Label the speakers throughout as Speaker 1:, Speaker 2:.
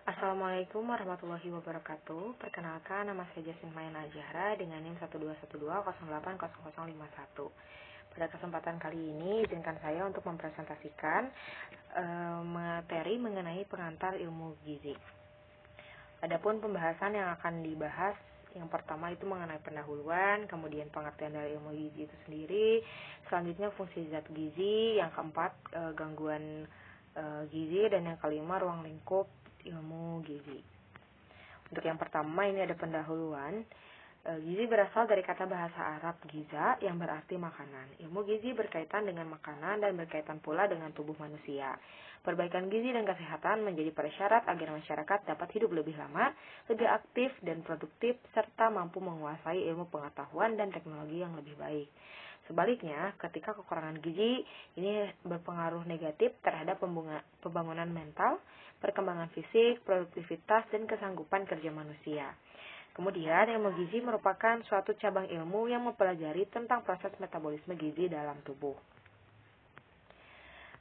Speaker 1: Assalamualaikum warahmatullahi wabarakatuh. Perkenalkan, nama saya Jasmine Maya Najahra dengan NIM 121208051. Pada kesempatan kali ini, izinkan saya untuk mempresentasikan materi mengenai pengantar ilmu gizi. Adapun pembahasan yang akan dibahas, yang pertama itu mengenai pendahuluan, kemudian pengertian dari ilmu gizi itu sendiri, selanjutnya fungsi zat gizi, yang keempat gangguan gizi, dan yang kelima ruang lingkup ilmu gizi. Untuk yang pertama ini ada pendahuluan. Gizi berasal dari kata bahasa Arab giza yang berarti makanan. Ilmu gizi berkaitan dengan makanan dan berkaitan pula dengan tubuh manusia. Perbaikan gizi dan kesehatan menjadi persyarat agar masyarakat dapat hidup lebih lama, lebih aktif dan produktif, serta mampu menguasai ilmu pengetahuan dan teknologi yang lebih baik. Sebaliknya, ketika kekurangan gizi ini berpengaruh negatif terhadap pembangunan mental, perkembangan fisik, produktivitas, dan kesanggupan kerja manusia. Kemudian, ilmu gizi merupakan suatu cabang ilmu yang mempelajari tentang proses metabolisme gizi dalam tubuh.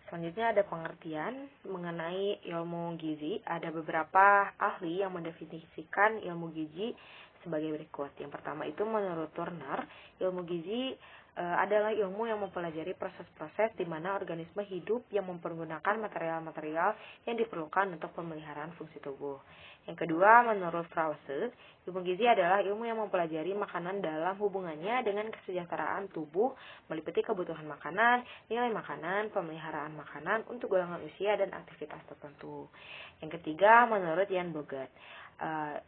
Speaker 1: Selanjutnya ada pengertian mengenai ilmu gizi. Ada beberapa ahli yang mendefinisikan ilmu gizi sebagai berikut. Yang pertama itu menurut Turner, ilmu gizi adalah ilmu yang mempelajari proses-proses di mana organisme hidup yang mempergunakan material-material yang diperlukan untuk pemeliharaan fungsi tubuh. Yang kedua, menurut Krause, ilmu gizi adalah ilmu yang mempelajari makanan dalam hubungannya dengan kesejahteraan tubuh, meliputi kebutuhan makanan, nilai makanan, pemeliharaan makanan untuk golongan usia dan aktivitas tertentu. Yang ketiga, menurut Jan Bogaert,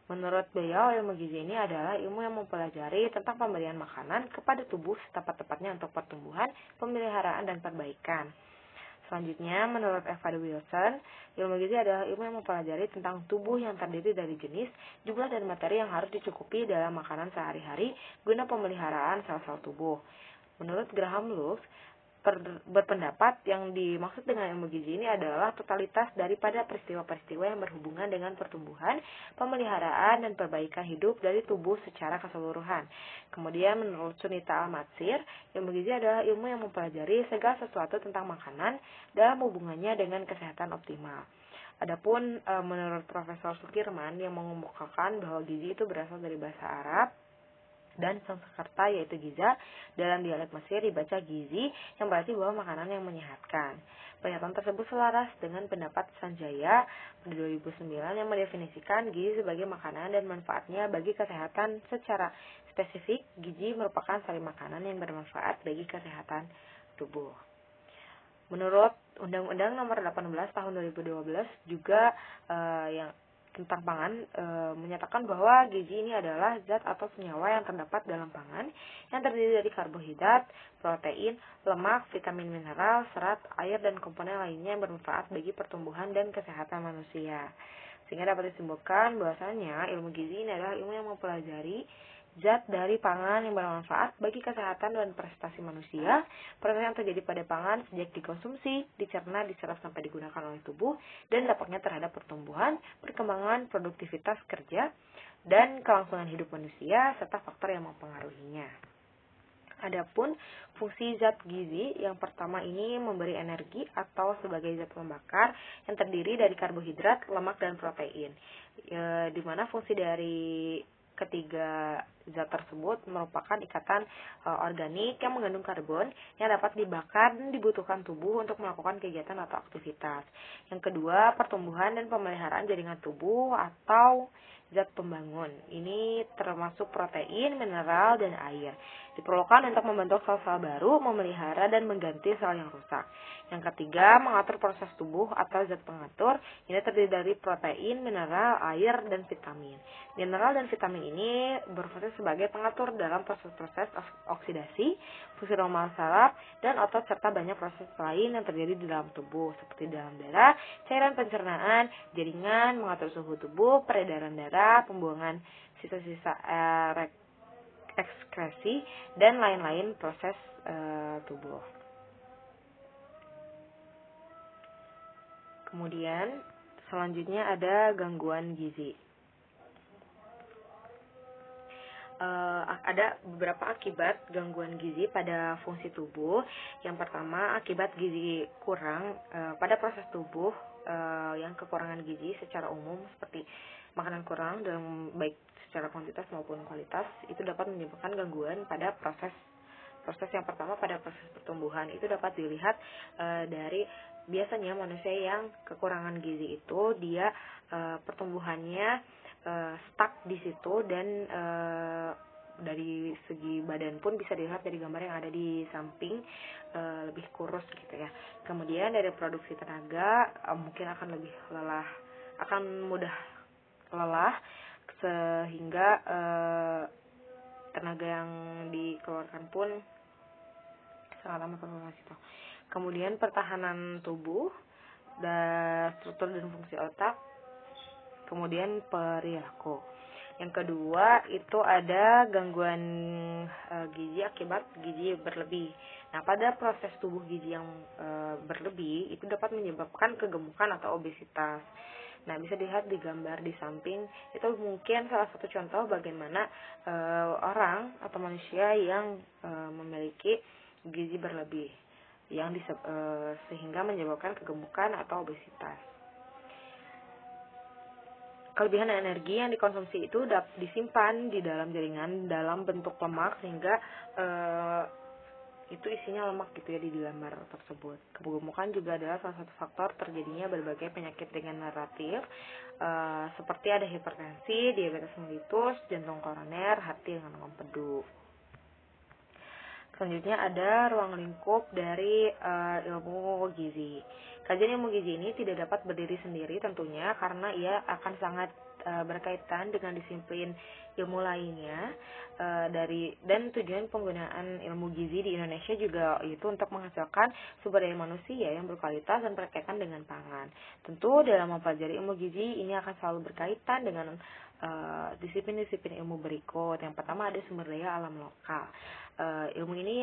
Speaker 1: menurut beliau, ilmu gizi ini adalah ilmu yang mempelajari tentang pemberian makanan kepada tubuh setepat-tepatnya untuk pertumbuhan, pemeliharaan, dan perbaikan. Selanjutnya, menurut Eva de Wilson, ilmu gizi adalah ilmu yang mempelajari tentang tubuh yang terdiri dari jenis, jumlah, dan materi yang harus dicukupi dalam makanan sehari-hari guna pemeliharaan sel-sel tubuh. Menurut Graham Lux, berpendapat yang dimaksud dengan ilmu gizi ini adalah totalitas daripada peristiwa-peristiwa yang berhubungan dengan pertumbuhan, pemeliharaan, dan perbaikan hidup dari tubuh secara keseluruhan. Kemudian menurut Sunita Al-Matsir, ilmu gizi adalah ilmu yang mempelajari segala sesuatu tentang makanan dalam hubungannya dengan kesehatan optimal. Adapun menurut Profesor Sukirman yang mengemukakan bahwa gizi itu berasal dari bahasa Arab dan Sanskerta yaitu giza, dalam dialek Mesir dibaca gizi yang berarti bahwa makanan yang menyehatkan. Pernyataan tersebut selaras dengan pendapat Sanjaya pada 2009 yang mendefinisikan gizi sebagai makanan dan manfaatnya bagi kesehatan secara spesifik. Gizi merupakan sari makanan yang bermanfaat bagi kesehatan tubuh. Menurut Undang-Undang Nomor 18 Tahun 2012 juga yang tentang pangan menyatakan bahwa gizi ini adalah zat atau senyawa yang terdapat dalam pangan yang terdiri dari karbohidrat, protein, lemak, vitamin mineral, serat, air, dan komponen lainnya yang bermanfaat bagi pertumbuhan dan kesehatan manusia. Sehingga dapat disimpulkan bahwasanya ilmu gizi ini adalah ilmu yang mempelajari zat dari pangan yang bermanfaat bagi kesehatan dan prestasi manusia, proses yang terjadi pada pangan sejak dikonsumsi, dicerna, diserap sampai digunakan oleh tubuh, dan dampaknya terhadap pertumbuhan, perkembangan, produktivitas kerja, dan kelangsungan hidup manusia, serta faktor yang mempengaruhinya. Adapun fungsi zat gizi, yang pertama ini memberi energi atau sebagai zat pembakar yang terdiri dari karbohidrat, lemak, dan protein. Di mana fungsi dari ketiga zat tersebut merupakan ikatan organik yang mengandung karbon yang dapat dibakar dan dibutuhkan tubuh untuk melakukan kegiatan atau aktivitas. Yang kedua, pertumbuhan dan pemeliharaan jaringan tubuh atau zat pembangun. Ini termasuk protein, mineral, dan air. Diperlukan untuk membentuk sel-sel baru, memelihara, dan mengganti sel yang rusak. Yang ketiga, mengatur proses tubuh atau zat pengatur. Ini terdiri dari protein, mineral, air, dan vitamin. Mineral dan vitamin ini berfungsi sebagai pengatur dalam proses-proses oksidasi, fungsi normal saraf, dan otot, serta banyak proses lain yang terjadi di dalam tubuh, seperti dalam darah, cairan pencernaan, jaringan, mengatur suhu tubuh, peredaran darah, pembuangan sisa-sisa ekskresi, dan lain-lain proses tubuh. Kemudian selanjutnya ada gangguan gizi. Ada beberapa akibat gangguan gizi pada fungsi tubuh. Yang pertama, akibat gizi kurang pada proses tubuh yang kekurangan gizi secara umum seperti makanan kurang dalam baik secara kuantitas maupun kualitas itu dapat menyebabkan gangguan pada proses yang pertama pada proses pertumbuhan. Itu dapat dilihat dari biasanya manusia yang kekurangan gizi itu dia pertumbuhannya stuck di situ, dan dari segi badan pun bisa dilihat dari gambar yang ada di samping, lebih kurus gitu ya. Kemudian dari produksi tenaga mungkin akan lebih lelah, akan mudah lelah sehingga tenaga yang dikeluarkan pun sangat amat terbatas itu. Kemudian pertahanan tubuh dan struktur dan fungsi otak, kemudian perilaku. Yang kedua itu ada gangguan gizi akibat gizi berlebih. Nah, pada proses tubuh gizi yang berlebih itu dapat menyebabkan kegemukan atau obesitas. Nah, bisa dilihat di gambar di samping, itu mungkin salah satu contoh bagaimana orang atau manusia yang memiliki gizi berlebih yang sehingga menyebabkan kegemukan atau obesitas. Kelebihan energi yang dikonsumsi itu disimpan di dalam jaringan dalam bentuk lemak sehingga itu isinya lemak gitu ya di gambar tersebut. Kegemukan juga adalah salah satu faktor terjadinya berbagai penyakit degeneratif seperti ada hipertensi, diabetes mellitus, jantung koroner, hati dengan empedu. Selanjutnya ada ruang lingkup dari ilmu gizi. Kajian ilmu gizi ini tidak dapat berdiri sendiri tentunya karena ia akan sangat berkaitan dengan disiplin ilmu lainnya dan tujuan penggunaan ilmu gizi di Indonesia juga itu untuk menghasilkan sumber daya manusia yang berkualitas dan berkaitan dengan pangan. Tentu dalam mempelajari ilmu gizi ini akan selalu berkaitan dengan disiplin-disiplin ilmu berikut. Yang pertama ada sumber daya alam lokal. Ilmu ini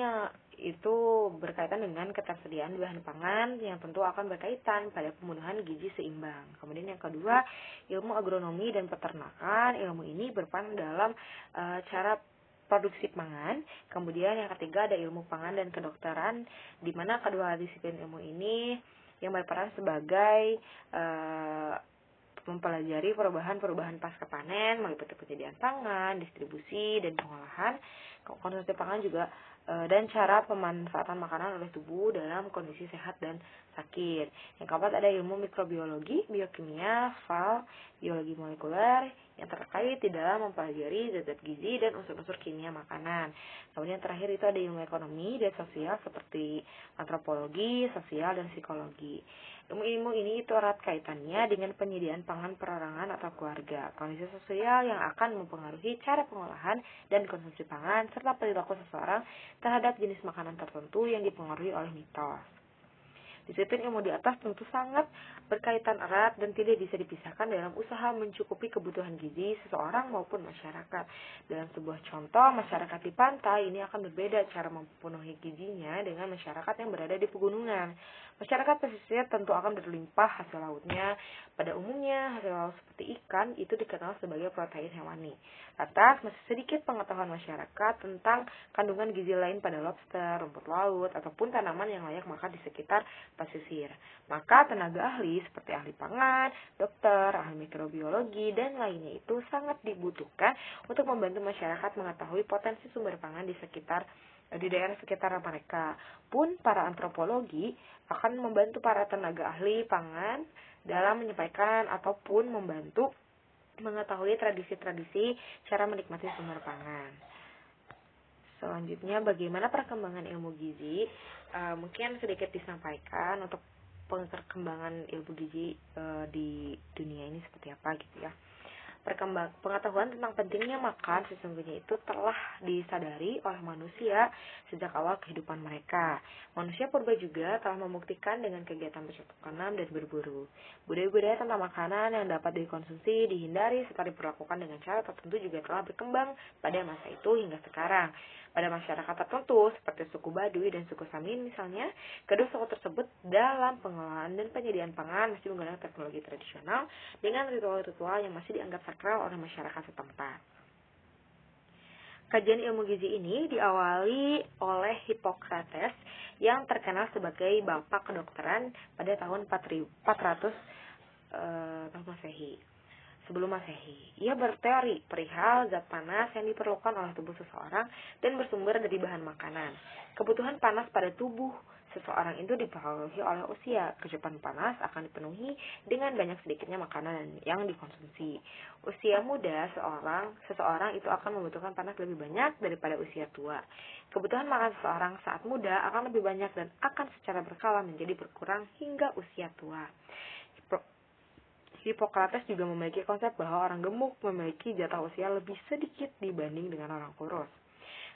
Speaker 1: itu berkaitan dengan ketersediaan bahan pangan yang tentu akan berkaitan pada pemenuhan gizi seimbang. Kemudian yang kedua, ilmu agronomi dan peternakan. Ilmu ini berperan dalam cara produksi pangan. Kemudian yang ketiga ada ilmu pangan dan kedokteran, di mana kedua disiplin ilmu ini yang berperan sebagai mempelajari perubahan-perubahan pasca panen meliputi penyediaan pangan, distribusi dan pengolahan, konsumsi pangan juga dan cara pemanfaatan makanan oleh tubuh dalam kondisi sehat dan sakit. Yang keempat ada ilmu mikrobiologi, biokimia, biologi molekuler yang terkait di dalam mempelajari zat-zat gizi dan unsur-unsur kimia makanan. Kemudian terakhir itu ada ilmu ekonomi dan sosial seperti antropologi, sosial dan psikologi. Ilmu-ilmu ini itu erat kaitannya dengan penyediaan pangan perorangan atau keluarga, kondisi sosial yang akan mempengaruhi cara pengolahan dan konsumsi pangan, serta perilaku seseorang terhadap jenis makanan tertentu yang dipengaruhi oleh mitos. Disiplin ilmu di atas tentu sangat berkaitan erat dan tidak bisa dipisahkan dalam usaha mencukupi kebutuhan gizi seseorang maupun masyarakat. Dalam sebuah contoh, masyarakat di pantai ini akan berbeda cara memenuhi gizinya dengan masyarakat yang berada di pegunungan. Masyarakat pesisir tentu akan berlimpah hasil lautnya. Pada umumnya, hasil laut seperti ikan itu dikenal sebagai protein hewani. Lantas, masih sedikit pengetahuan masyarakat tentang kandungan gizi lain pada lobster, rumput laut, ataupun tanaman yang layak makan di sekitar pesisir. Maka tenaga ahli seperti ahli pangan, dokter, ahli mikrobiologi, dan lainnya itu sangat dibutuhkan untuk membantu masyarakat mengetahui potensi sumber pangan di daerah sekitar mereka. Pun para antropologi akan membantu para tenaga ahli pangan dalam menyampaikan ataupun membantu mengetahui tradisi-tradisi cara menikmati sumber pangan. Selanjutnya, bagaimana perkembangan ilmu gizi? Mungkin sedikit disampaikan untuk perkembangan ilmu gizi di dunia ini seperti apa gitu ya. Pengetahuan tentang pentingnya makan sesungguhnya itu telah disadari oleh manusia sejak awal kehidupan mereka. Manusia purba juga telah membuktikan dengan kegiatan bercocok tanam dan berburu. Budaya-budaya tentang makanan yang dapat dikonsumsi, dihindari, serta diperlakukan dengan cara tertentu juga telah berkembang pada masa itu hingga sekarang. Pada masyarakat tertentu seperti suku Baduy dan suku Samin misalnya, kedua suku tersebut dalam pengelolaan dan penyediaan pangan masih menggunakan teknologi tradisional dengan ritual-ritual yang masih dianggap sakral oleh masyarakat setempat. Kajian ilmu gizi ini diawali oleh Hippocrates yang terkenal sebagai bapak kedokteran pada tahun 400 tahun Masehi. Sebelum Masehi, ia berteori perihal zat panas yang diperlukan oleh tubuh seseorang dan bersumber dari bahan makanan. Kebutuhan panas pada tubuh seseorang itu dipengaruhi oleh usia. Kecukupan panas akan dipenuhi dengan banyak sedikitnya makanan yang dikonsumsi. Usia muda seseorang itu akan membutuhkan panas lebih banyak daripada usia tua. Kebutuhan makan seseorang saat muda akan lebih banyak dan akan secara berkala menjadi berkurang hingga usia tua. Hippocrates juga memiliki konsep bahwa orang gemuk memiliki jatah usia lebih sedikit dibanding dengan orang kurus.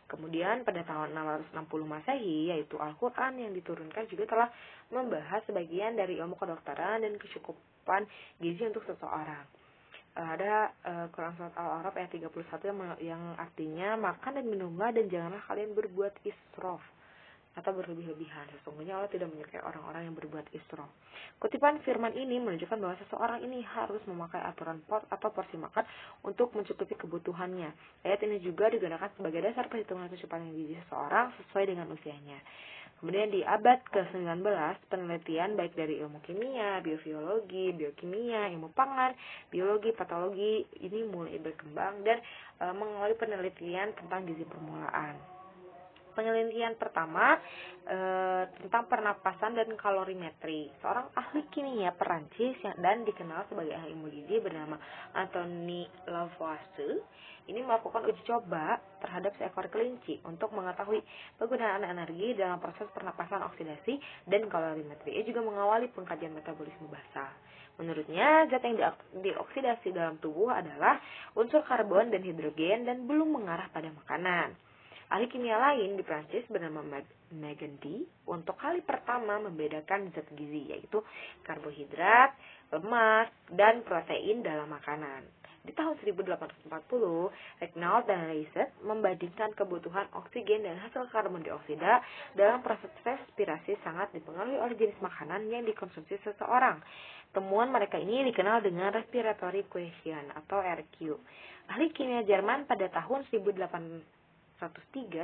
Speaker 1: Kemudian pada tahun 660 Masehi, yaitu Al-Quran yang diturunkan juga telah membahas sebagian dari ilmu kedokteran dan kecukupan gizi untuk seseorang. Ada Quran Surat Al-A'raf ayat 31 yang artinya, makan dan minumlah dan janganlah kalian berbuat israf atau berlebih-lebihan. Sesungguhnya Allah tidak menyukai orang-orang yang berbuat israf. Kutipan firman ini menunjukkan bahwa seseorang ini harus memakai aturan atau porsi makan untuk mencukupi kebutuhannya. Ayat ini juga digunakan sebagai dasar perhitungan kecukupan gizi seseorang sesuai dengan usianya. Kemudian di abad ke-19, penelitian baik dari ilmu kimia, biologi, biokimia, ilmu pangan, biologi, patologi ini mulai berkembang dan mengawali penelitian tentang gizi permulaan. Penelitian pertama tentang pernapasan dan kalorimetri. Seorang ahli kimia Perancis dan dikenal sebagai ahli ilmu gizi bernama Anthony Lavoisier ini melakukan uji coba terhadap seekor kelinci untuk mengetahui penggunaan energi dalam proses pernapasan oksidasi dan kalorimetri. Ia juga mengawali pengkajian metabolisme basal. Menurutnya, zat yang dioksidasi dalam tubuh adalah unsur karbon dan hidrogen dan belum mengarah pada makanan. Ahli kimia lain di Prancis bernama Magendie untuk kali pertama membedakan zat gizi, yaitu karbohidrat, lemak, dan protein dalam makanan. Di tahun 1840, Regnault dan Leyset membandingkan kebutuhan oksigen dan hasil karbon dioksida dalam proses respirasi sangat dipengaruhi oleh jenis makanan yang dikonsumsi seseorang. Temuan mereka ini dikenal dengan respiratory question atau RQ. Ahli kimia Jerman pada tahun 1803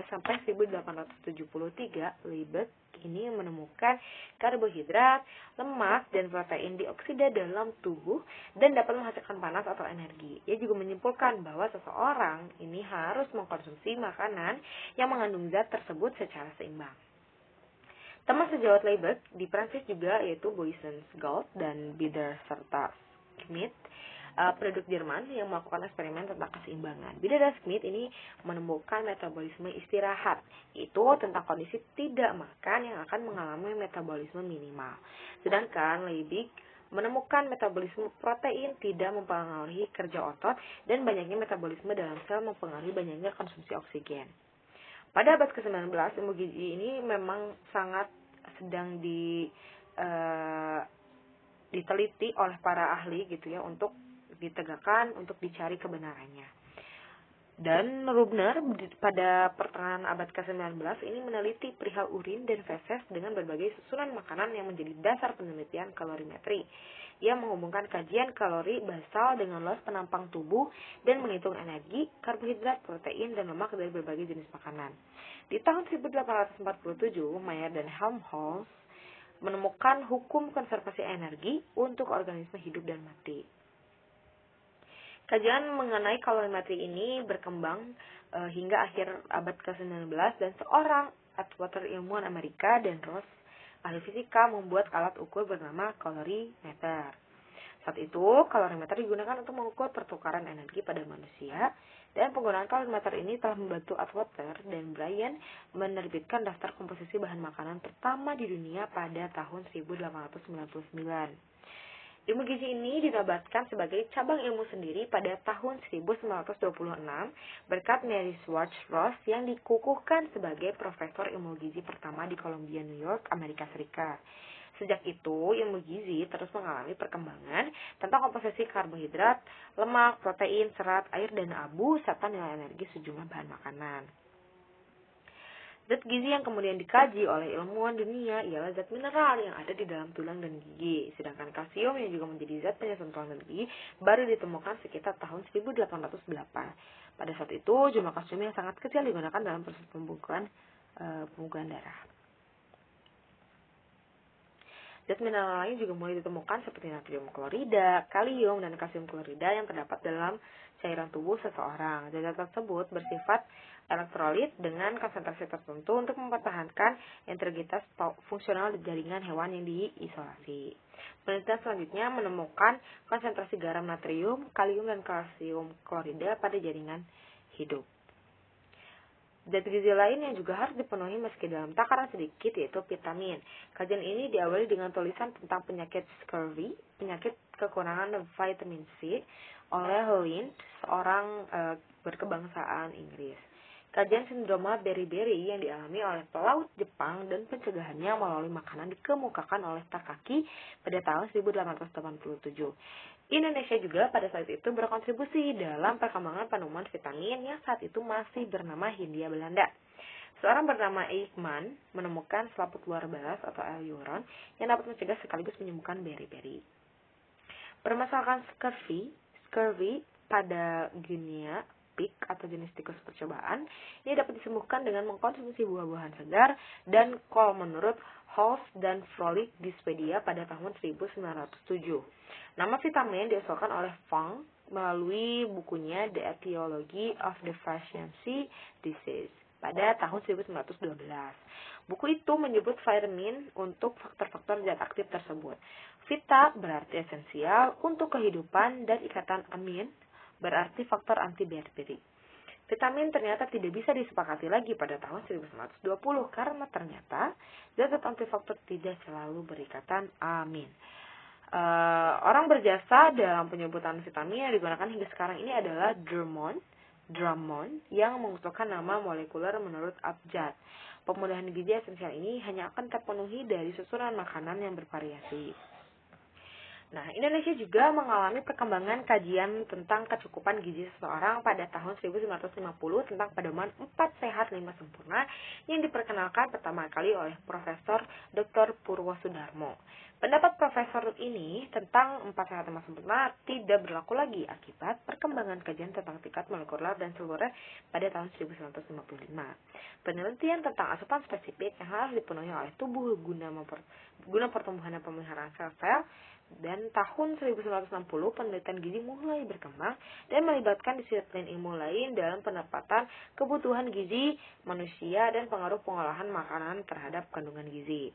Speaker 1: sampai 1873, Liebig ini menemukan karbohidrat, lemak, dan protein dioksida dalam tubuh dan dapat menghasilkan panas atau energi. Ia juga menyimpulkan bahwa seseorang ini harus mengkonsumsi makanan yang mengandung zat tersebut secara seimbang. Teman sejawat Liebig di Prancis juga yaitu Boissens-Gault dan Bieder serta Schmidt, penduduk Jerman yang melakukan eksperimen tentang keseimbangan. Bieder dan Schmidt ini menemukan metabolisme istirahat, yaitu tentang kondisi tidak makan yang akan mengalami metabolisme minimal. Sedangkan Liebig menemukan metabolisme protein tidak mempengaruhi kerja otot dan banyaknya metabolisme dalam sel mempengaruhi banyaknya konsumsi oksigen. Pada abad ke-19, ilmu gizi ini memang sangat sedang diteliti oleh para ahli gitu ya, untuk ditegakkan, untuk dicari kebenarannya. Dan Rubner pada pertengahan abad ke-19 ini meneliti perihal urin dan feses dengan berbagai susunan makanan yang menjadi dasar penelitian kalorimetri. Ia menghubungkan kajian kalori basal dengan los penampang tubuh dan menghitung energi, karbohidrat, protein, dan lemak dari berbagai jenis makanan. Di tahun 1847, Mayer dan Helmholtz menemukan hukum konservasi energi untuk organisme hidup dan mati. Kajian mengenai kalorimetri ini berkembang hingga akhir abad ke-19 dan seorang Atwater ilmuwan Amerika dan Ross, ahli fisika, membuat alat ukur bernama kalorimeter. Saat itu, kalorimeter digunakan untuk mengukur pertukaran energi pada manusia, dan penggunaan kalorimeter ini telah membantu Atwater dan Bryan menerbitkan daftar komposisi bahan makanan pertama di dunia pada tahun 1899. Ilmu gizi ini dinobatkan sebagai cabang ilmu sendiri pada tahun 1926 berkat Mary Schwartz-Ross yang dikukuhkan sebagai profesor ilmu gizi pertama di Columbia, New York, Amerika Serikat. Sejak itu, ilmu gizi terus mengalami perkembangan tentang komposisi karbohidrat, lemak, protein, serat, air, dan abu, serta nilai energi sejumlah bahan makanan. Zat gizi yang kemudian dikaji oleh ilmuwan dunia ialah zat mineral yang ada di dalam tulang dan gigi. Sedangkan kalsium yang juga menjadi zat penyusun tulang dan gigi baru ditemukan sekitar tahun 1808. Pada saat itu, jumlah kalsium yang sangat kecil digunakan dalam proses pembukaan darah. Zat mineral lain juga mulai ditemukan seperti natrium klorida, kalium, dan kalsium klorida yang terdapat dalam cairan tubuh seseorang. Zat tersebut bersifat elektrolit dengan konsentrasi tertentu untuk mempertahankan integritas fungsional jaringan hewan yang diisolasi. Penelitian selanjutnya menemukan konsentrasi garam natrium, kalium, dan kalsium klorida pada jaringan hidup. Zat gizi lain yang juga harus dipenuhi meski dalam takaran sedikit yaitu vitamin. Kajian ini diawali dengan tulisan tentang penyakit scurvy, penyakit kekurangan vitamin C, oleh Lynch, seorang berkebangsaan Inggris. Kajian sindroma beriberi yang dialami oleh pelaut Jepang dan pencegahannya melalui makanan dikemukakan oleh Takaki pada tahun 1887. Indonesia juga pada saat itu berkontribusi dalam perkembangan penemuan vitamin yang saat itu masih bernama Hindia Belanda. Seorang bernama Eichmann menemukan selaput luar balas atau aleuron yang dapat mencegah sekaligus menyembuhkan beriberi. Permasalahan scurvy pada Guinea pig atau jenis tikus percobaan ini dapat disembuhkan dengan mengkonsumsi buah-buahan segar dan kol menurut Holst dan Froelich di Swedia pada tahun 1907. Nama vitamin diusulkan oleh Fung melalui bukunya The Etiology of Deficiency Disease pada tahun 1912. Buku itu menyebut vitamin untuk faktor-faktor zat aktif tersebut. Vita berarti esensial untuk kehidupan dan ikatan amin berarti faktor anti beriberi. Vitamin ternyata tidak bisa disepakati lagi pada tahun 1920 karena ternyata zat antifaktor tidak selalu berikatan amin. Orang berjasa dalam penyebutan vitamin yang digunakan hingga sekarang ini adalah Drummond yang mengusulkan nama molekuler menurut abjad. Pemudahan gizi esensial ini hanya akan terpenuhi dari susunan makanan yang bervariasi. Nah, Indonesia juga mengalami perkembangan kajian tentang kecukupan gizi seseorang pada tahun 1950 tentang pedoman 4 sehat 5 sempurna yang diperkenalkan pertama kali oleh Profesor Dr. Purwosudarmo. Pendapat profesor ini tentang 4 sehat 5 sempurna tidak berlaku lagi akibat perkembangan kajian tentang tingkat molekuler dan seluler pada tahun 1955. Penelitian tentang asupan spesifik yang harus dipenuhi oleh tubuh guna pertumbuhan dan pemeliharaan sel-sel dan tahun 1960 penelitian gizi mulai berkembang dan melibatkan disiplin ilmu lain dalam penempatan kebutuhan gizi manusia dan pengaruh pengolahan makanan terhadap kandungan gizi.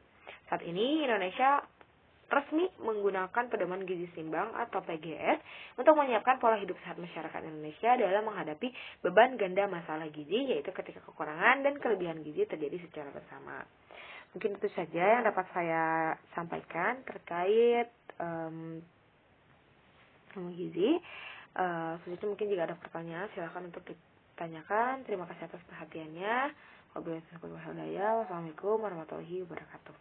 Speaker 1: Saat ini Indonesia resmi menggunakan pedoman gizi seimbang atau PGS untuk menyiapkan pola hidup sehat masyarakat Indonesia dalam menghadapi beban ganda masalah gizi yaitu ketika kekurangan dan kelebihan gizi terjadi secara bersama. Mungkin itu saja yang dapat saya sampaikan terkait gizi. Selanjutnya mungkin jika ada pertanyaan silakan untuk ditanyakan. Terima kasih atas perhatiannya. Wassalamualaikum warahmatullahi wabarakatuh.